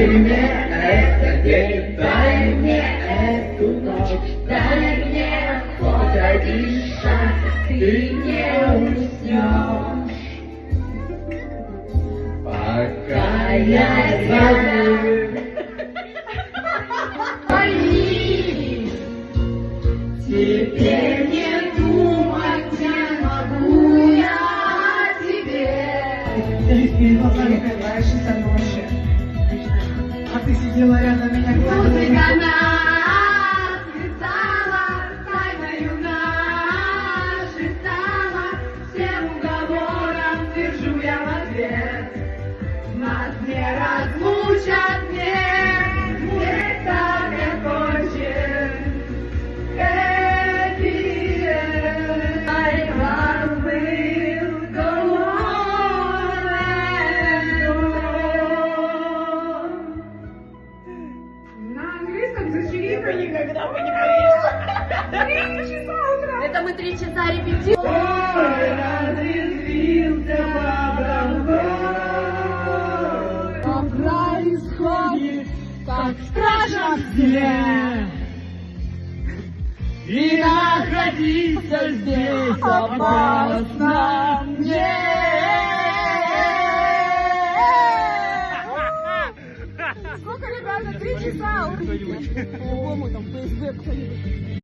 дай мне этот день, дай мне эту ночь, дай мне хоть один шанс, ты не уснешь. Пока я забыл. Теперь не думать не могу я о тебе. Ты глазами играешь часа ночи. А ты сидела рядом меня Музыка нас связала, тайною нашептала, всем уговорам держу я в ответ. Нас не разлучат, нет, так не хочет. на английском зачирика никогда бы не поверишь. 3 часа утра. Это мы 3 часа репетируем. Ой, разрезвился подо Происходит, как в страшном сне. И находиться здесь опасно мне. Сколько, ребята? 3 часа? По-моему, там ФСБ кто-нибудь.